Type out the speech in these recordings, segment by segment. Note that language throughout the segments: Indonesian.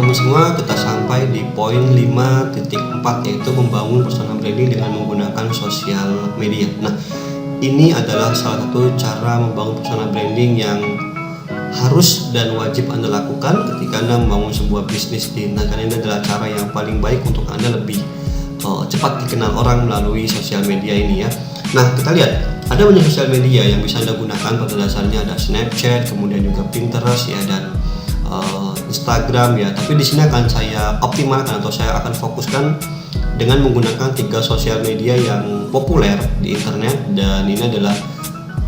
teman-teman semua, kita sampai di poin 5.4, yaitu membangun personal branding dengan menggunakan sosial media. Nah, ini adalah salah satu cara membangun personal branding yang harus dan wajib Anda lakukan ketika Anda membangun sebuah bisnis di internet, karena ini adalah cara yang paling baik untuk Anda lebih cepat dikenal orang melalui sosial media ini ya. Nah, kita lihat ada banyak sosial media yang bisa Anda gunakan. Pada dasarnya ada Snapchat, kemudian juga Pinterest ya, dan Instagram ya. Tapi di sini akan saya optimalkan atau saya akan fokuskan dengan menggunakan 3 sosial media yang populer di internet, dan ini adalah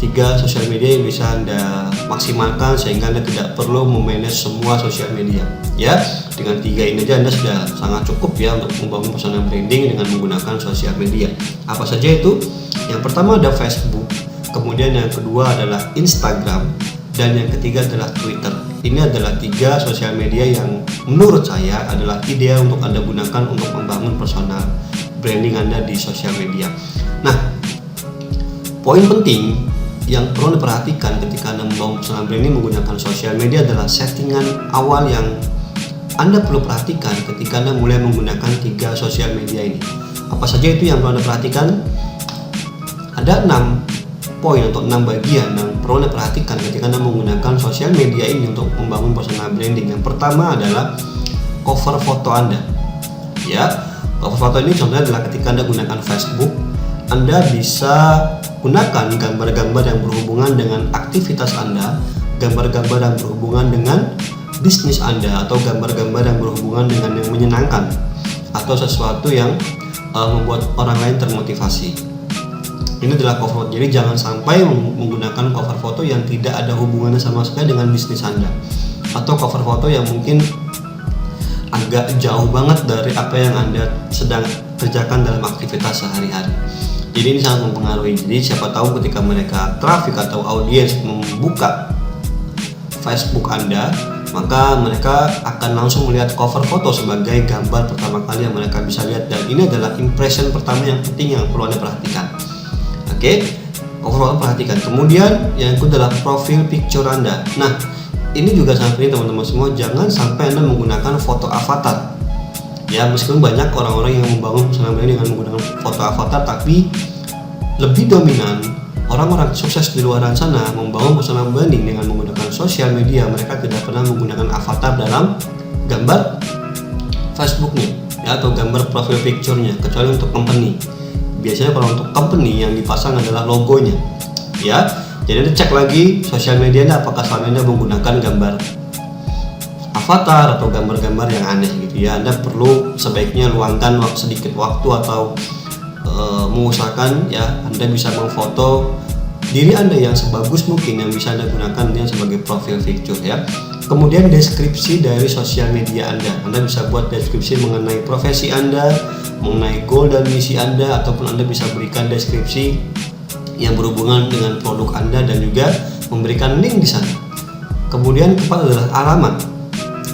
3 sosial media yang bisa Anda maksimalkan sehingga Anda tidak perlu memanage semua sosial media ya. Dengan 3 ini aja Anda sudah sangat cukup ya untuk membangun personal branding dengan menggunakan sosial media. Apa saja itu? Yang pertama ada Facebook, kemudian yang kedua adalah Instagram, dan yang ketiga adalah Twitter. Ini adalah 3 sosial media yang menurut saya adalah ideal untuk Anda gunakan untuk membangun personal branding Anda di sosial media. Nah, poin penting yang perlu diperhatikan ketika Anda membangun personal branding menggunakan sosial media adalah settingan awal yang Anda perlu perhatikan ketika Anda mulai menggunakan 3 sosial media ini. Apa saja itu yang perlu Anda perhatikan? Ada 6 poin atau 6 bagian yang perlu Anda perhatikan ketika Anda menggunakan sosial media ini untuk membangun personal branding. Yang pertama adalah cover foto Anda. Ya, cover foto ini contohnya adalah ketika Anda gunakan Facebook, Anda bisa gunakan gambar-gambar yang berhubungan dengan aktivitas Anda, gambar-gambar yang berhubungan dengan bisnis Anda, atau gambar-gambar yang berhubungan dengan yang menyenangkan atau sesuatu yang membuat orang lain termotivasi. Ini adalah cover foto. Jadi jangan sampai menggunakan cover foto yang tidak ada hubungannya sama sekali dengan bisnis Anda, atau cover foto yang mungkin agak jauh banget dari apa yang Anda sedang kerjakan dalam aktivitas sehari-hari. Jadi ini sangat mempengaruhi. Jadi siapa tahu ketika mereka traffic atau audiens membuka Facebook Anda, maka mereka akan langsung melihat cover foto sebagai gambar pertama kali yang mereka bisa lihat, dan ini adalah impression pertama yang penting yang perlu Anda perhatikan. Oke, cover foto perhatikan. Kemudian yang kedua adalah profil picture Anda. Nah, ini juga sangat penting teman-teman semua. Jangan sampai Anda menggunakan foto avatar. Ya, meskipun banyak orang-orang yang membangun personal branding dengan menggunakan foto avatar, tapi lebih dominan orang-orang sukses di luar sana membangun personal branding dengan menggunakan sosial media. Mereka tidak pernah menggunakan avatar dalam gambar Facebooknya ya, atau gambar profil picture-nya, kecuali untuk company. Biasanya kalau untuk company yang dipasang adalah logonya ya. Jadi Anda cek lagi sosial media Anda apakah selama Anda menggunakan gambar avatar atau gambar-gambar yang aneh gitu ya. Anda perlu sebaiknya luangkan sedikit waktu atau mengusahakan ya Anda bisa memfoto diri Anda yang sebagus mungkin yang bisa Anda gunakan dia sebagai profil picture ya. Kemudian deskripsi dari sosial media Anda bisa buat deskripsi mengenai profesi Anda, mengenai goal dan misi Anda, ataupun Anda bisa berikan deskripsi yang berhubungan dengan produk Anda dan juga memberikan link di sana. Kemudian keempat adalah alamat.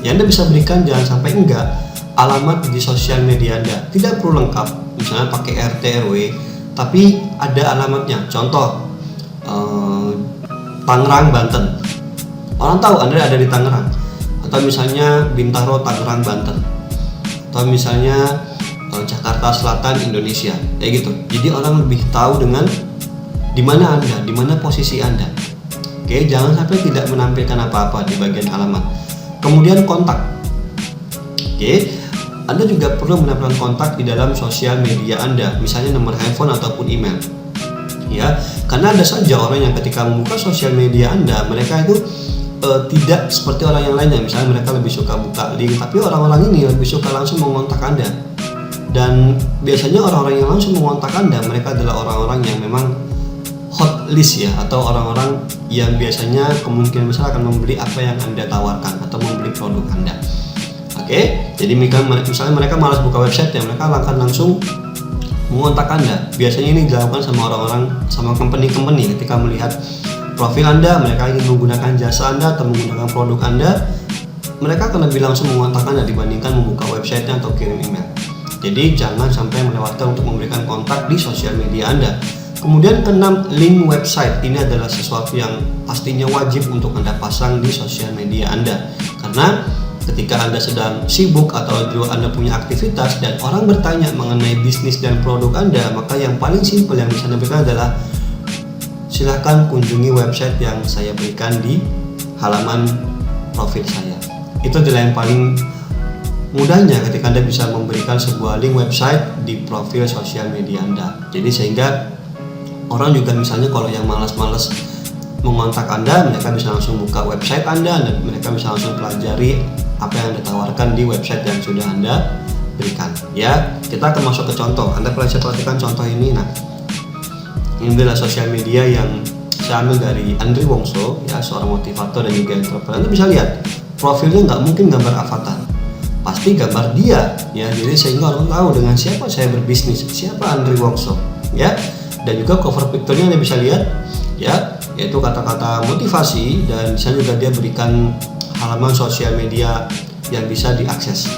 Yang Anda bisa berikan jangan sampai enggak alamat di sosial media Anda. Tidak perlu lengkap, misalnya pakai RT RW, tapi ada alamatnya. Contoh Tangerang, Banten. Orang tahu Anda ada di Tangerang. Atau misalnya Bintaro, Tangerang, Banten. Atau misalnya Jakarta Selatan, Indonesia, kayak gitu. Jadi orang lebih tahu dengan di mana Anda, di mana posisi Anda. Oke, jangan sampai tidak menampilkan apa-apa di bagian alamat. Kemudian kontak. Oke, Anda juga perlu menampilkan kontak di dalam sosial media Anda, misalnya nomor handphone ataupun email. Ya, karena ada saja orang yang ketika membuka sosial media Anda, mereka itu tidak seperti orang yang lainnya. Misalnya mereka lebih suka buka link, tapi orang-orang ini lebih suka langsung mengontak Anda. Dan biasanya orang-orang yang langsung mengontak Anda, mereka adalah orang-orang yang memang hot list ya, atau orang-orang yang biasanya kemungkinan besar akan membeli apa yang Anda tawarkan atau membeli produk Anda. Oke, jadi misalnya mereka malas buka website ya, mereka akan langsung mengontak Anda. Biasanya ini dilakukan sama orang-orang, sama company-company ketika melihat profil Anda, mereka ingin menggunakan jasa Anda atau menggunakan produk Anda, mereka akan lebih langsung mengontak Anda dibandingkan membuka websitenya atau kirim email. Jadi jangan sampai melewatkan untuk memberikan kontak di sosial media Anda. Kemudian keenam, link website. Ini adalah sesuatu yang pastinya wajib untuk Anda pasang di sosial media Anda, karena ketika Anda sedang sibuk atau Anda punya aktivitas dan orang bertanya mengenai bisnis dan produk Anda, maka yang paling simpel yang bisa Anda berikan adalah silakan kunjungi website yang saya berikan di halaman profil saya. Itu adalah yang paling mudahnya ketika Anda bisa memberikan sebuah link website di profil sosial media Anda. Jadi sehingga orang juga misalnya kalau yang malas-malas mengontak Anda, mereka bisa langsung buka website Anda dan mereka bisa langsung pelajari apa yang Anda tawarkan di website yang sudah Anda berikan. Ya, kita akan masuk ke contoh. Anda perhatikan contoh ini. Nah, ini adalah sosial media yang saya ambil dari Andri Wongso, ya, seorang motivator dan juga entrepreneur. Anda bisa lihat profilnya nggak mungkin gambar avatar, pasti gambar dia, ya. Jadi sehingga orang tahu dengan siapa saya berbisnis, siapa Andri Wongso, ya. Dan juga cover picture-nya Anda bisa lihat, ya, yaitu kata-kata motivasi dan di sana juga dia berikan halaman sosial media yang bisa diakses.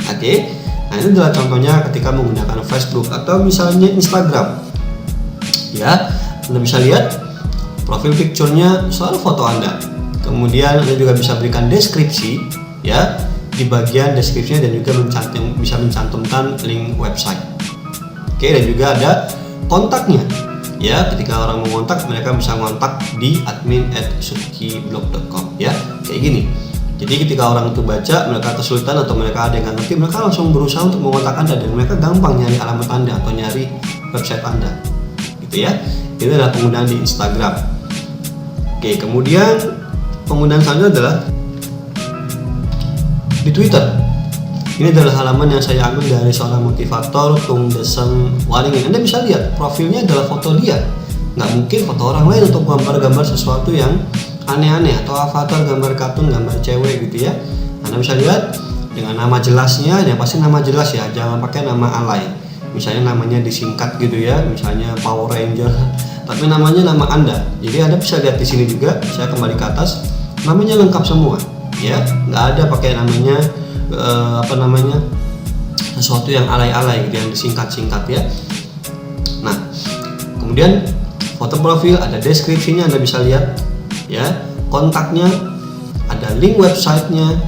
Oke, nah ini adalah contohnya ketika menggunakan Facebook atau misalnya Instagram. Ya, Anda bisa lihat profil picture-nya selalu foto Anda. Kemudian Anda juga bisa berikan deskripsi, ya, di bagian deskripsinya dan juga bisa mencantumkan link website. Oke, dan juga ada kontaknya. Ya, ketika orang mengontak, mereka bisa kontak di admin@sutkiblog.com, ya, kayak gini. Jadi ketika orang itu baca, mereka kesulitan atau mereka ada yang nggak ngerti, mereka langsung berusaha untuk mengontak Anda dan mereka gampang nyari alamat Anda atau nyari website Anda, gitu ya. Ini adalah penggunaan di Instagram. Oke, kemudian penggunaan selanjutnya adalah di Twitter. Ini adalah halaman yang saya ambil dari seorang motivator, Tung Desem Waringin. Anda bisa lihat profilnya adalah foto dia. Nggak mungkin foto orang lain untuk gambar-gambar sesuatu yang aneh-aneh atau avatar, gambar kartun, gambar cewek gitu ya. Anda bisa lihat dengan nama jelasnya, ya pasti nama jelas ya, jangan pakai nama alay. Misalnya namanya disingkat gitu ya, misalnya Power Ranger, tapi namanya nama Anda. Jadi Anda bisa lihat di sini juga, saya kembali ke atas, namanya lengkap semua, ya, nggak ada pakai namanya sesuatu yang alay-alay gitu, yang disingkat-singkat ya. Nah, kemudian foto profil, ada deskripsinya Anda bisa lihat, ya, kontaknya, ada link websitenya,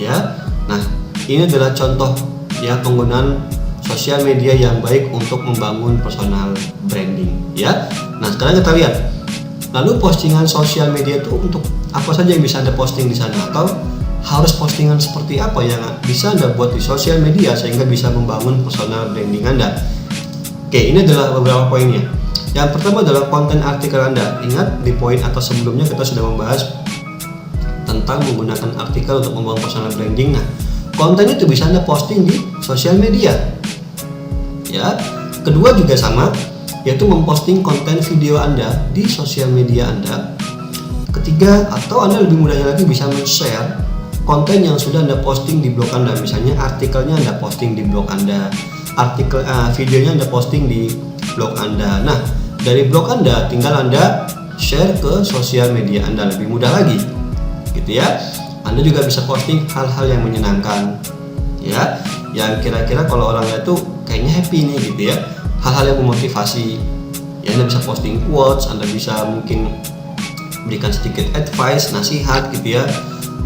ya. Nah, ini adalah contoh ya penggunaan sosial media yang baik untuk membangun personal branding, ya. Nah, sekarang kita lihat, lalu postingan sosial media itu untuk apa saja yang bisa Anda posting di sana, atau harus postingan seperti apa yang bisa Anda buat di sosial media sehingga bisa membangun personal branding Anda. Oke, ini adalah beberapa poinnya. Yang pertama adalah konten artikel Anda. Ingat di poin atas sebelumnya kita sudah membahas tentang menggunakan artikel untuk membangun personal branding. Nah, konten itu bisa Anda posting di sosial media. Ya. Kedua juga sama, yaitu memposting konten video Anda di sosial media Anda. Ketiga, atau Anda lebih mudahnya lagi bisa men-share konten yang sudah Anda posting di blog Anda. Misalnya artikelnya Anda posting di blog Anda, videonya Anda posting di blog Anda. Nah, dari blog Anda tinggal Anda share ke sosial media Anda, lebih mudah lagi, gitu ya. Anda juga bisa posting hal-hal yang menyenangkan, ya, yang kira-kira kalau orang lihat tuh kayaknya happy nih, gitu ya. Hal-hal yang memotivasi, ya. Anda bisa posting quotes, Anda bisa mungkin berikan sedikit advice, nasihat, gitu ya.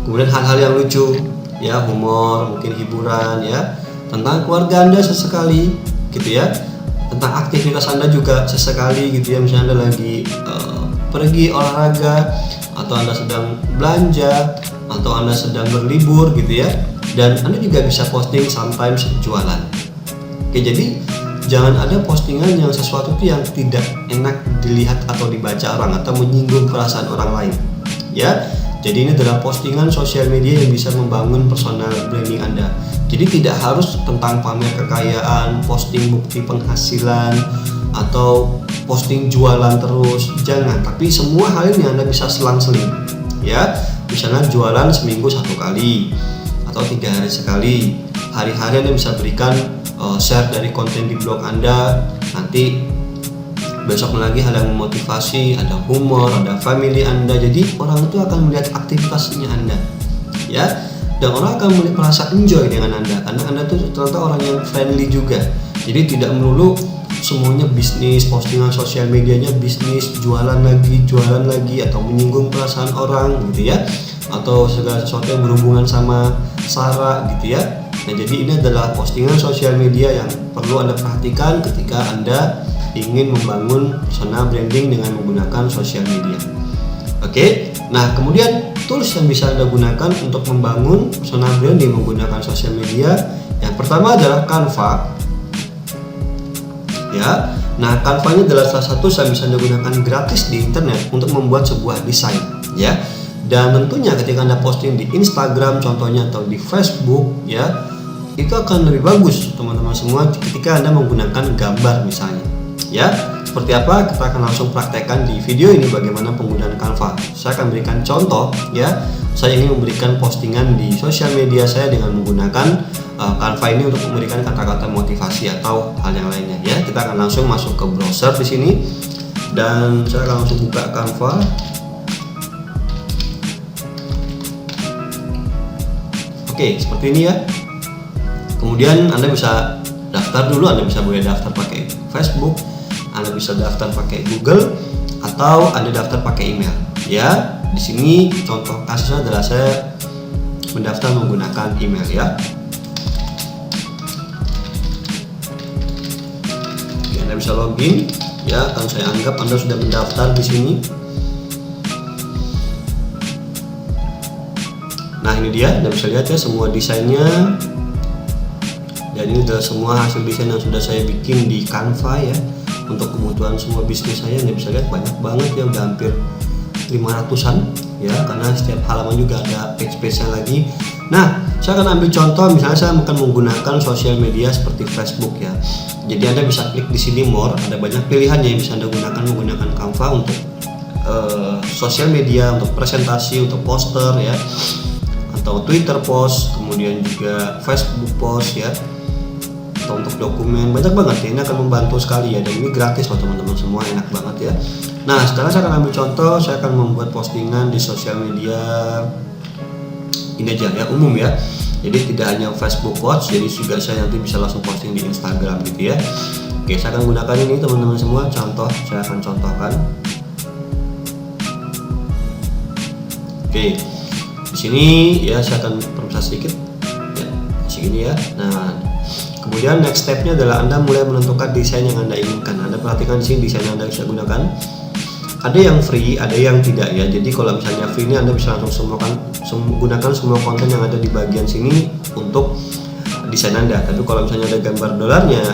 Kemudian hal-hal yang lucu, ya, humor, mungkin hiburan, ya, tentang keluarga Anda sesekali, gitu ya. Tentang aktivitas Anda juga sesekali, gitu ya. Misalnya Anda lagi pergi olahraga, atau Anda sedang belanja, atau Anda sedang berlibur, gitu ya. Dan Anda juga bisa posting sometimes jualan. Oke, jadi jangan ada postingan yang sesuatu yang tidak enak dilihat atau dibaca orang atau menyinggung perasaan orang lain, ya. Jadi ini adalah postingan sosial media yang bisa membangun personal branding Anda. Jadi tidak harus tentang pamer kekayaan, posting bukti penghasilan, atau posting jualan terus, jangan. Tapi semua hal ini Anda bisa selang-seling, ya. Misalnya jualan seminggu 1 kali atau 3 hari sekali. Hari-hari Anda bisa berikan share dari konten di blog Anda. Nanti besok lagi ada memotivasi, ada humor, ada family Anda. Jadi orang itu akan melihat aktivitasnya Anda, ya. Dan orang akan merasa enjoy dengan Anda karena Anda itu ternyata orang yang friendly juga. Jadi tidak melulu semuanya bisnis, postingan sosial medianya bisnis, jualan lagi atau menyinggung perasaan orang gitu ya, atau segala sesuatu yang berhubungan sama sara gitu ya. Nah, jadi ini adalah postingan sosial media yang perlu Anda perhatikan ketika Anda ingin membangun personal branding dengan menggunakan sosial media. Oke, nah kemudian tools yang bisa Anda gunakan untuk membangun personal branding menggunakan sosial media, yang pertama adalah Canva. Ya, nah Canva ini adalah salah satu yang bisa Anda gunakan gratis di internet untuk membuat sebuah desain, ya. Dan tentunya ketika Anda posting di Instagram contohnya atau di Facebook, ya, itu akan lebih bagus teman-teman semua ketika Anda menggunakan gambar misalnya, ya. Seperti apa? Kita akan langsung praktekkan di video ini bagaimana penggunaan Canva. Saya akan berikan contoh, ya. Saya ingin memberikan postingan di sosial media saya dengan menggunakan Canva ini untuk memberikan kata-kata motivasi atau hal yang lainnya, ya. Kita akan langsung masuk ke browser di sini dan saya akan langsung buka Canva. Oke, seperti ini ya. Kemudian Anda bisa daftar dulu, Anda bisa boleh daftar pakai Facebook, Anda bisa daftar pakai Google, atau Anda daftar pakai email. Ya, di sini contoh kasusnya adalah saya mendaftar menggunakan email, ya. Oke, Anda bisa login, ya. Akan saya anggap Anda sudah mendaftar di sini. Nah, ini dia, Anda bisa lihat ya semua desainnya. Dan ini adalah semua hasil desain yang sudah saya bikin di Canva ya. Untuk kebutuhan semua bisnis saya, Anda bisa lihat banyak banget ya, udah hampir 500-an ya, karena setiap halaman juga ada page-page-nya lagi. Nah, saya akan ambil contoh, misalnya saya akan menggunakan sosial media seperti Facebook ya. Jadi Anda bisa klik di sini more, ada banyak pilihan yang bisa Anda gunakan menggunakan Canva untuk sosial media, untuk presentasi, untuk poster ya, atau Twitter post, kemudian juga Facebook post ya, atau untuk dokumen. Banyak banget ya, ini akan membantu sekali ya, dan ini gratis buat teman-teman semua, enak banget ya. Nah, sekarang saya akan ambil contoh, saya akan membuat postingan di sosial media ini aja ya, umum ya. Jadi tidak hanya Facebook post, jadi juga saya nanti bisa langsung posting di Instagram gitu ya. Oke, saya akan gunakan ini teman-teman semua, contoh, saya akan contohkan. Oke, di sini ya saya akan permisah sedikit ya, segini ya. Nah, kemudian next stepnya adalah Anda mulai menentukan desain yang Anda inginkan. Anda perhatikan di sini desain yang Anda bisa gunakan. Ada yang free, ada yang tidak ya. Jadi kalau misalnya free ini Anda bisa langsung gunakan semua konten yang ada di bagian sini untuk desain Anda. Tapi kalau misalnya ada gambar dolarnya,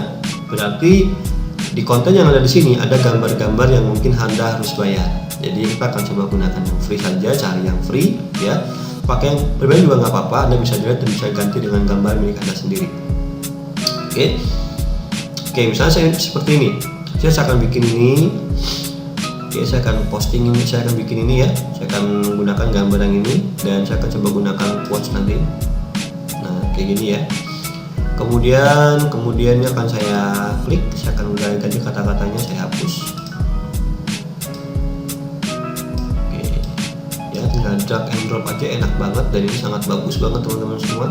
berarti di konten yang ada di sini ada gambar-gambar yang mungkin Anda harus bayar. Jadi kita akan coba gunakan yang free saja, cari yang free ya. Pakai yang berbeda juga nggak apa-apa, Anda bisa lihat dan bisa ganti dengan gambar milik Anda sendiri. Oke, misalnya saya seperti ini. Saya akan bikin ini. Oke, saya akan posting ini, saya akan bikin ini ya. Saya akan menggunakan gambar yang ini dan saya akan coba gunakan quotes nanti. Nah, kayak gini ya. Kemudiannya akan saya klik, saya akan ganti kata-katanya, saya hapus. Oke, ya tinggal drag and drop aja, enak banget dan ini sangat bagus banget teman-teman semua.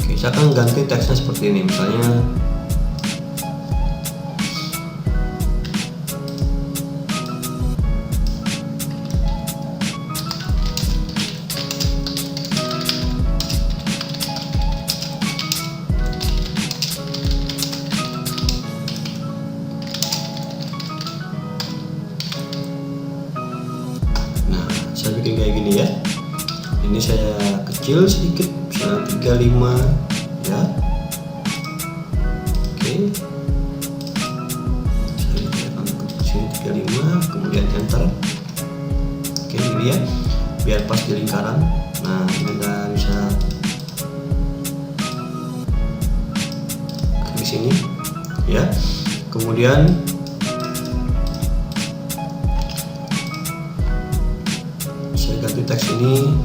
Oke, saya akan ganti teksnya seperti ini, misalnya saya bikin kayak gini ya. Ini saya kecil sedikit, misalnya 35 ya. Oke, saya akan kecil 35, kemudian enter. Oke, ini ya, biar pas di lingkaran. Nah, ini Anda bisa klik di sini ya. Kemudian ganti teks ini.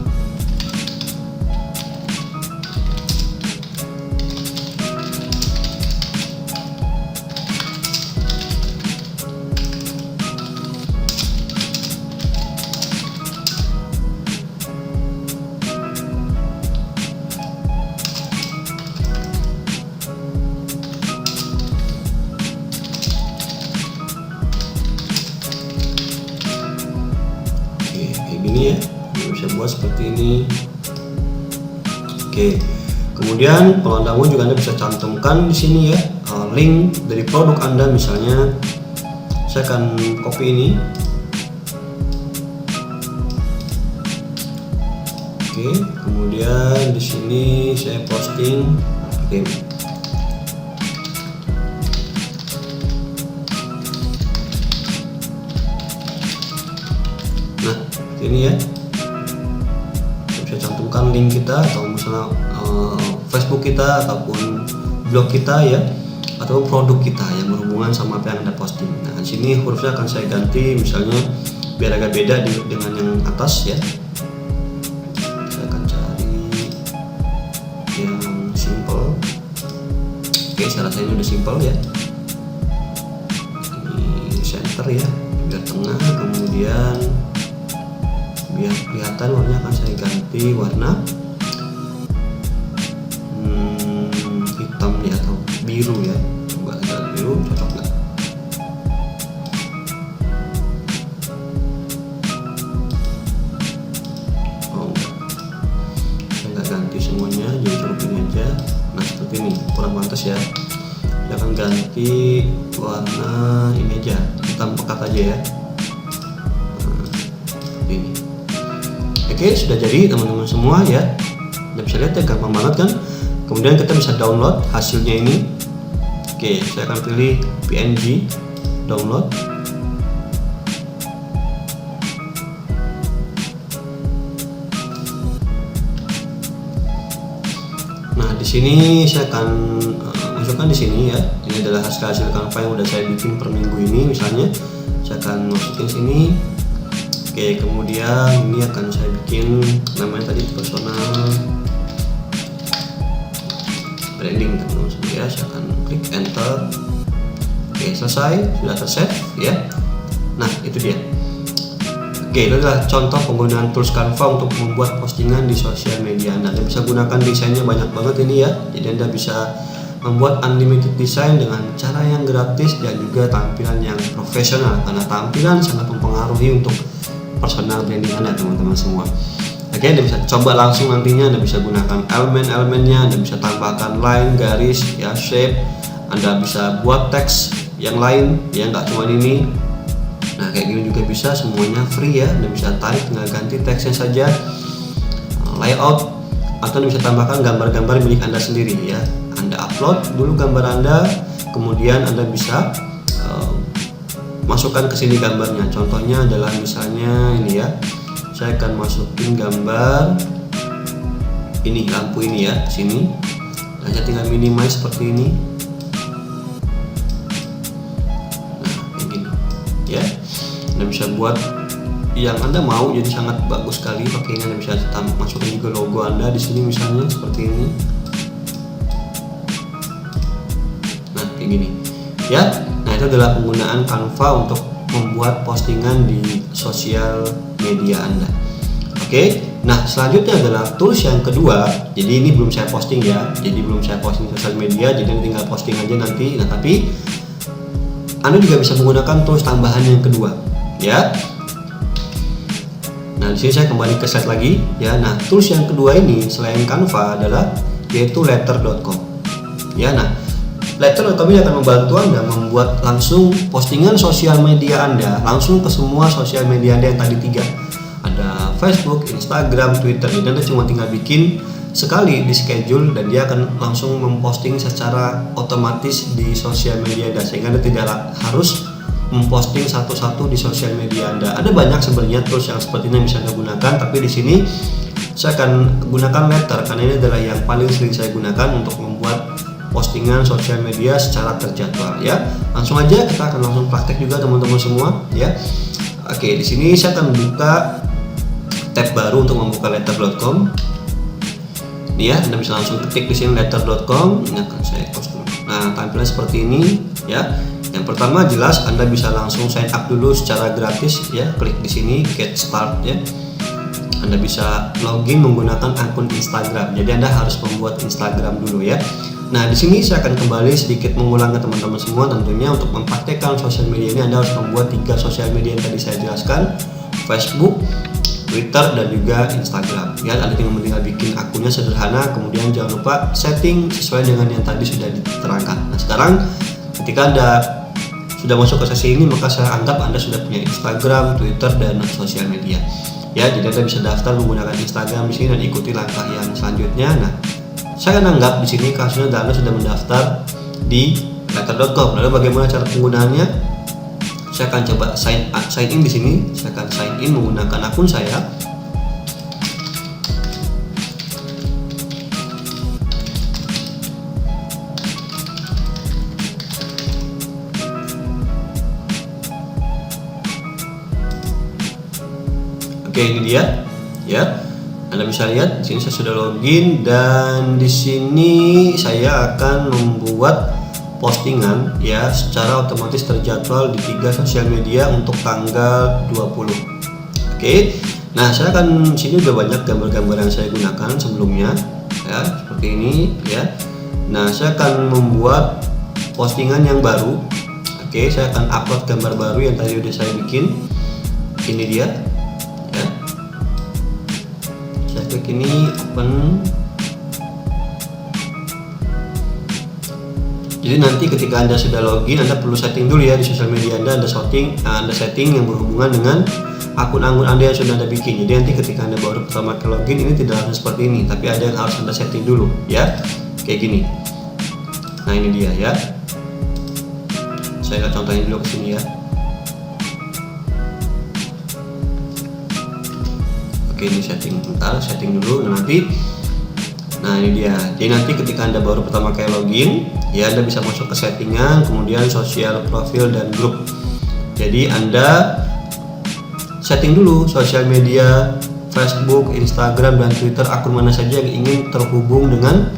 seperti ini. Oke. Kemudian pengundangan juga Anda bisa cantumkan di sini ya, link dari produk Anda. Misalnya saya akan copy ini. Oke, kemudian di sini saya posting. Oke. Nah, ini ya. Bisa cantumkan link kita atau misalnya Facebook kita ataupun blog kita ya, atau produk kita yang berhubungan sama apa yang Anda posting. Nah, di sini hurufnya akan saya ganti misalnya biar agak beda dengan yang atas ya. Saya akan cari yang simple. Oke, saya rasa ini udah simple ya. Ini center ya, biar tengah. Kemudian biar kelihatan warnanya akan saya ganti warna hitam ya, atau biru ya. Coba kita biru, cocok nggak? Oh enggak, saya nggak ganti semuanya, jadi cukup ini aja. Nah seperti ini, kurang pantas ya. Saya akan ganti warna ini aja, hitam pekat aja ya. Nah, seperti ini. Oke, sudah jadi teman-teman semua ya. Anda bisa lihat ya, gampang banget kan. Kemudian kita bisa download hasilnya ini. Oke, saya akan pilih PNG, download. Nah, di sini saya akan masukkan di sini ya. Ini adalah hasil Canva yang udah saya bikin per minggu ini. Misalnya, saya akan masukin sini. Oke, kemudian ini akan saya bikin namanya tadi personal branding teman-teman semua ya. Saya akan klik enter. Oke, selesai, sudah terset ya. Nah itu dia. Oke, itu adalah contoh penggunaan tools Canva untuk membuat postingan di sosial media Anda. Anda bisa gunakan desainnya banyak banget ini ya. Jadi Anda bisa membuat unlimited design dengan cara yang gratis dan juga tampilan yang profesional, karena tampilan sangat mempengaruhi untuk personal branding Anda teman-teman semua. Oke, Anda bisa coba langsung nantinya. Anda bisa gunakan elemen-elemennya, Anda bisa tambahkan line, garis, ya, shape. Anda bisa buat teks yang lain, ya, nggak cuma ini. Nah, kayak gini juga bisa, semuanya free ya. Anda bisa tarik, tinggal ganti teksnya saja, layout, atau Anda bisa tambahkan gambar-gambar milik Anda sendiri ya. Anda upload dulu gambar Anda, kemudian Anda bisa masukkan ke sini gambarnya. Contohnya adalah misalnya ini ya. Saya akan masukin gambar ini, lampu ini ya, sini. Dan saya tinggal minimize seperti ini. Nah, kayak gini ya. Anda bisa buat yang Anda mau, jadi sangat bagus sekali pakainya. Anda bisa masukkan juga logo Anda di sini misalnya seperti ini. Nah, kayak gini ya. Nah, itu adalah penggunaan Canva untuk membuat postingan di sosial media Anda. Oke, nah selanjutnya adalah tools yang kedua. Jadi ini belum saya posting ya, jadi belum saya posting di sosial media, jadi tinggal posting aja nanti. Nah, tapi Anda juga bisa menggunakan tools tambahan yang kedua ya. Nah, di sini saya kembali ke slide lagi ya. Nah, tools yang kedua ini selain Canva adalah yaitu letter.com ya. Nah, letter.com ini akan membantu Anda membuat langsung postingan sosial media Anda langsung ke semua sosial media Anda yang tadi 3. Ada Facebook, Instagram, Twitter. Jadi Anda cuma tinggal bikin sekali di schedule dan dia akan langsung memposting secara otomatis di sosial media Anda, sehingga Anda tidak harus memposting satu-satu di sosial media Anda. Ada banyak sebenarnya tools yang seperti ini yang bisa Anda gunakan, tapi di sini saya akan gunakan letter karena ini adalah yang paling sering saya gunakan untuk membuat postingan sosial media secara terjadwal ya. Langsung aja kita akan langsung praktek juga teman-teman semua ya. Oke, di sini saya akan buka tab baru untuk membuka letter.com. Ini ya, Anda bisa langsung ketik di sini letter.com. Ini akan saya post dulu. Nah, tampilan seperti ini ya. Yang pertama jelas Anda bisa langsung sign up dulu secara gratis ya. Klik di sini get start ya. Anda bisa login menggunakan akun Instagram. Jadi Anda harus membuat Instagram dulu ya. Nah, di sini saya akan kembali sedikit mengulang ke teman-teman semua. Tentunya untuk mempraktekkan sosial media ini Anda harus membuat 3 sosial media yang tadi saya jelaskan: Facebook, Twitter dan juga Instagram. Ya, Anda tinggal bikin akunnya sederhana, kemudian jangan lupa setting sesuai dengan yang tadi sudah diterangkan. Nah, sekarang ketika Anda sudah masuk ke sesi ini, maka saya anggap Anda sudah punya Instagram, Twitter, dan sosial media. Ya, jadi Anda bisa daftar menggunakan Instagram di sini dan ikuti langkah yang selanjutnya. Nah, saya anggap di sini kasusnya Anda sudah mendaftar di letter.com. Lalu bagaimana cara penggunaannya? Saya akan coba sign in di sini. Saya akan sign in menggunakan akun saya. Oke, ini dia. Ya. Anda bisa lihat di sini saya sudah login dan di sini saya akan membuat postingan ya secara otomatis terjadwal di 3 sosial media untuk tanggal 20. Oke. Nah, saya akan sini udah banyak gambar-gambar yang saya gunakan sebelumnya ya, seperti ini ya. Nah, saya akan membuat postingan yang baru. Oke, saya akan upload gambar baru yang tadi udah saya bikin. Ini dia. Ya. Saya klik ini, open. Jadi nanti ketika Anda sudah login, Anda perlu setting dulu ya di sosial media Anda setting yang berhubungan dengan akun-akun Anda yang sudah Anda bikin. Jadi nanti ketika Anda baru pertama kali login, ini tidak harus seperti ini, tapi ada yang harus Anda setting dulu ya, kayak gini. Nah, ini dia ya. Saya akan contohin dulu ke sini ya. Oke, ini setting dulu. Nah, ini dia. Jadi nanti ketika Anda baru pertama kali login, ya Anda bisa masuk ke settingan, kemudian sosial profil dan grup. Jadi Anda setting dulu sosial media, Facebook, Instagram, dan Twitter, akun mana saja yang ingin terhubung dengan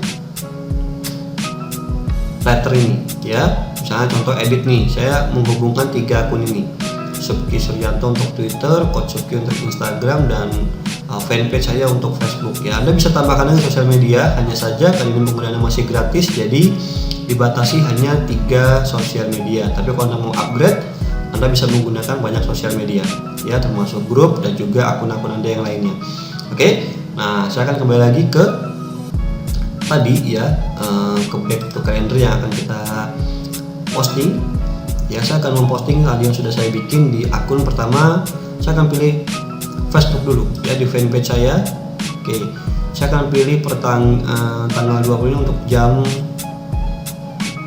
letter ini ya. Misalnya contoh edit nih, saya menghubungkan 3 akun ini. Subki Suryanto untuk Twitter, Coach Subki untuk Instagram, dan fanpage saya untuk Facebook ya. Anda bisa tambahkan lagi sosial media, hanya saja kali ini penggunaannya masih gratis, jadi dibatasi hanya 3 sosial media. Tapi kalau Anda mau upgrade, Anda bisa menggunakan banyak sosial media ya, termasuk grup dan juga akun-akun Anda yang lainnya. Oke. Nah, saya akan kembali lagi ke tadi ya, ke back to calendar yang akan kita posting. Ya, saya akan memposting tadi yang sudah saya bikin di akun pertama. Saya akan pilih Facebook dulu ya, di fanpage saya. Oke, saya akan pilih tanggal 20 ini untuk jam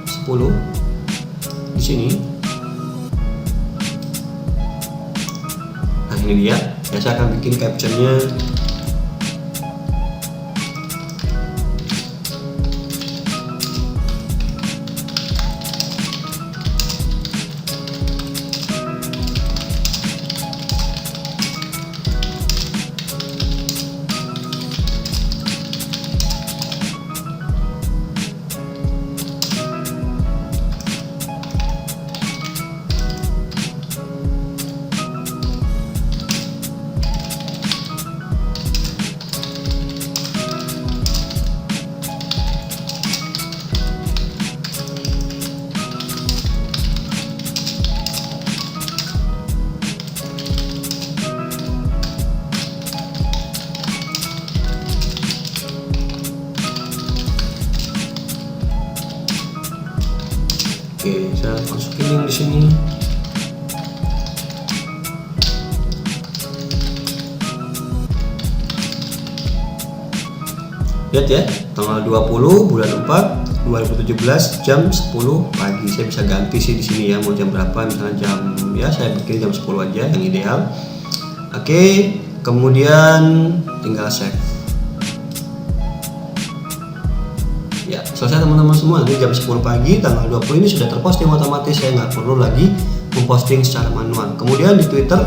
10 di sini. Nah, ini dia ya, saya akan bikin captionnya. Oke, saya masukin link di sini. Lihat ya, tanggal 20 bulan 4 2017 jam 10 pagi. Saya bisa ganti sih di sini ya, mau jam berapa, misalnya jam, ya saya bikin jam 10 aja yang ideal. Oke, kemudian tinggal save. Ya, selesai teman-teman semua. Nanti jam 10 pagi tanggal 20 ini sudah terposting otomatis, saya nggak perlu lagi memposting secara manual. Kemudian di Twitter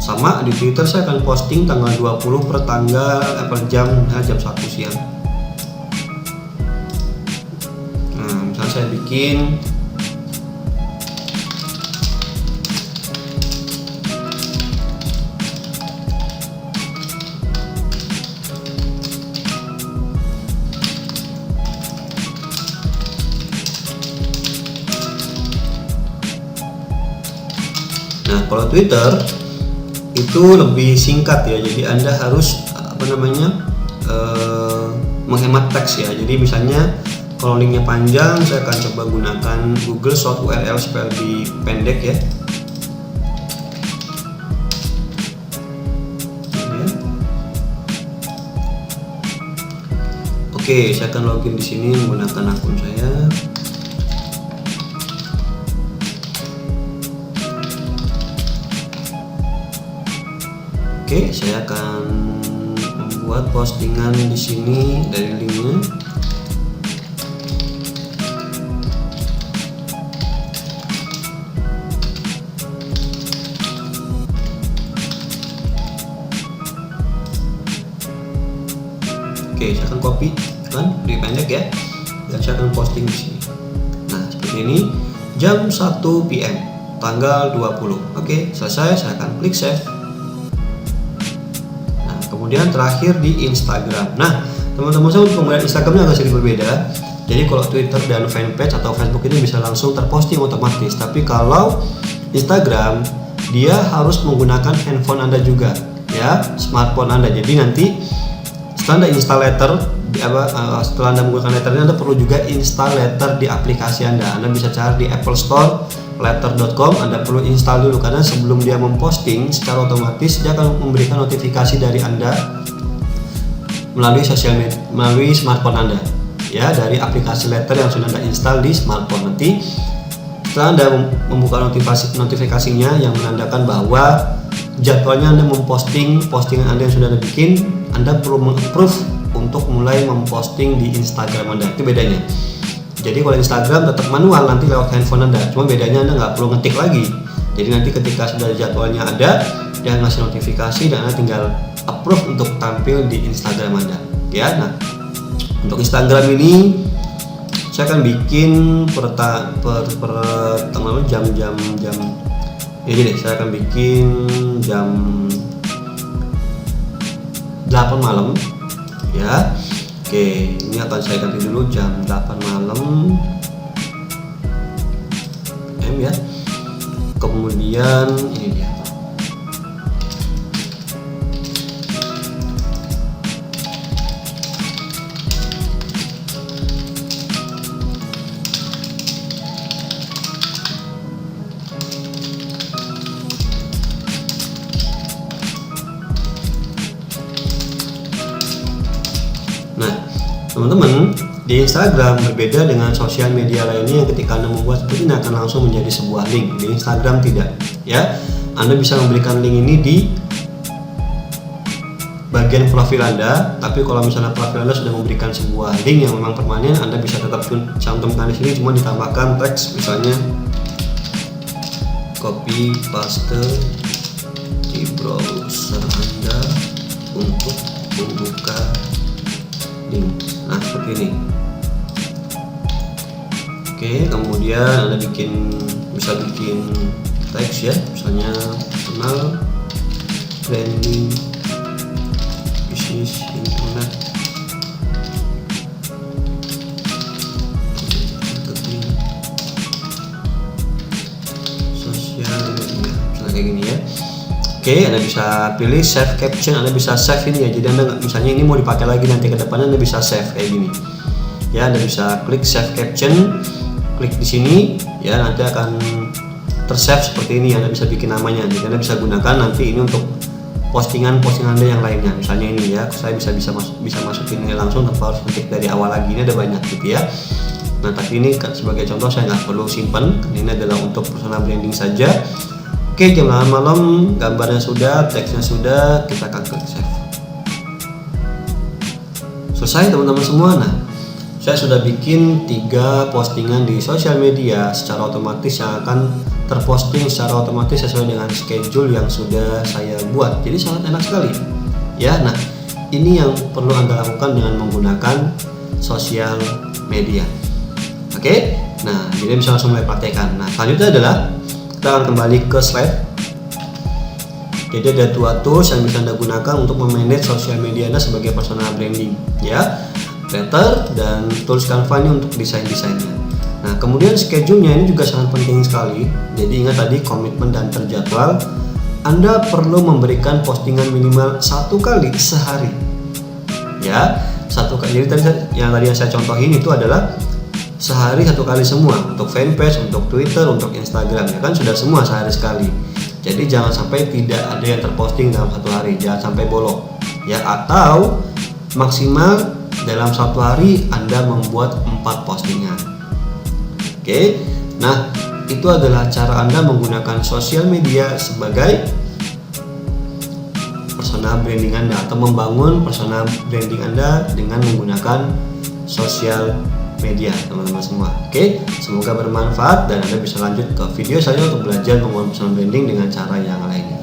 sama, di Twitter saya akan posting tanggal 20 per jam 1 siang. Nah, misalnya saya bikin Nah, kalau Twitter itu lebih singkat ya. Jadi Anda harus menghemat teks ya. Jadi misalnya kalau linknya panjang, saya akan coba gunakan Google Short URL supaya lebih pendek ya. Oke, saya akan login di sini menggunakan akun saya. Oke, saya akan membuat postingan di sini dari linknya. Oke, saya akan copy kan, lebih pendek ya. Dan saya akan posting di sini. Nah, seperti ini jam 1 PM tanggal 20. Oke, selesai, saya akan klik save. Kemudian terakhir di Instagram. Nah, teman-teman saya untuk penggunaan Instagramnya agak sedikit berbeda. Jadi kalau Twitter dan fanpage atau Facebook ini bisa langsung terposting otomatis. Tapi kalau Instagram dia harus menggunakan handphone Anda juga, ya, smartphone Anda. Jadi nanti setelah Anda install letter, setelah Anda menggunakan letter ini, Anda perlu juga install letter di aplikasi Anda. Anda bisa cari di Apple Store letter.com. Anda perlu install dulu karena sebelum dia memposting secara otomatis dia akan memberikan notifikasi dari Anda melalui melalui smartphone Anda ya, dari aplikasi letter yang sudah Anda install di smartphone. Nanti setelah Anda membuka notifikasinya yang menandakan bahwa jadwalnya Anda memposting postingan Anda yang sudah Anda bikin, Anda perlu meng-approve untuk mulai memposting di Instagram Anda. Itu bedanya. Jadi kalau Instagram tetap manual nanti lewat handphone Anda, cuma bedanya Anda nggak perlu ngetik lagi. Jadi nanti ketika sudah jadwalnya ada, dia ngasih notifikasi dan Anda tinggal approve untuk tampil di Instagram Anda. Ya, nah untuk Instagram ini saya akan bikin per jam ini deh. Saya akan bikin jam 8 malam, ya. Oke, ini akan saya ganti dulu jam 8 malam PM ya. Kemudian ini dia. Teman-teman, di Instagram berbeda dengan sosial media lainnya yang ketika Anda membuat seperti ini akan langsung menjadi sebuah link. Di Instagram tidak, ya. Anda bisa memberikan link ini di bagian profil Anda, tapi kalau misalnya profil Anda sudah memberikan sebuah link yang memang permanen, Anda bisa tetap cantumkan di sini, cuma ditambahkan teks, misalnya copy paste di browser Anda untuk membuka link. Nah, seperti ini. Oke, kemudian Anda bisa bikin teks ya, misalnya personal branding bisnis internet marketing sosial media, misalnya kayak gini ya. Oke, Anda bisa pilih save caption, Anda bisa save ini ya. Jadi Anda misalnya ini mau dipakai lagi nanti ke depannya, Anda bisa save kayak gini. Ya, Anda bisa klik save caption, klik di sini ya, nanti akan tersave seperti ini. Anda bisa bikin namanya. Jadi Anda bisa gunakan nanti ini untuk postingan Anda yang lainnya. Misalnya ini ya, saya bisa masukin ini langsung tanpa harus ketik dari awal lagi. Ini ada banyak gitu ya. Nah, tapi ini sebagai contoh saya nggak perlu simpan. Ini adalah untuk personal branding saja. Oke, jam 8 malam, gambarnya sudah, teksnya sudah, kita akan klik save. Selesai teman-teman semua. Nah, saya sudah bikin 3 postingan di sosial media secara otomatis yang akan terposting secara otomatis sesuai dengan schedule yang sudah saya buat. Jadi sangat enak sekali. Ya, nah ini yang perlu Anda lakukan dengan menggunakan sosial media. Oke, nah jadi bisa langsung mulai praktekkan. Nah, selanjutnya adalah kita akan kembali ke slide. Jadi ada 2 tools yang bisa Anda gunakan untuk memanage sosial media Anda sebagai personal branding, ya, Letter dan tools Canva ini untuk desainnya. Nah, kemudian schedule-nya ini juga sangat penting sekali. Jadi ingat tadi komitmen dan terjadwal. Anda perlu memberikan postingan minimal 1 kali sehari. Ya, 1 kali. Jadi tadi yang saya contohin itu adalah sehari 1 kali semua, untuk fanpage, untuk Twitter, untuk Instagram, ya kan sudah semua sehari sekali. Jadi jangan sampai tidak ada yang terposting dalam 1 hari, jangan sampai bolong. Ya, atau maksimal dalam 1 hari Anda membuat 4 postingan. Oke. Nah, itu adalah cara Anda menggunakan sosial media sebagai personal branding Anda, atau membangun personal branding Anda dengan menggunakan sosial media, teman-teman semua. Oke, semoga bermanfaat dan Anda bisa lanjut ke video saya untuk belajar membangun personal branding dengan cara yang lainnya.